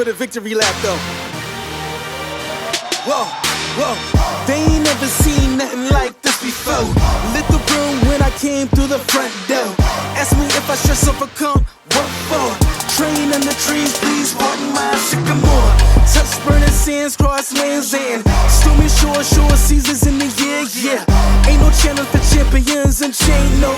for the victory lap though. Whoa, whoa, they ain't never seen nothing like this before. Lit the room when I came through the front door. Ask me if I stress overcome, what for? Train in the trees, please pardon my sycamore. Touch burning sands, cross lands and stormy shore seasons in the year, yeah. Ain't no challenge for champions and chain no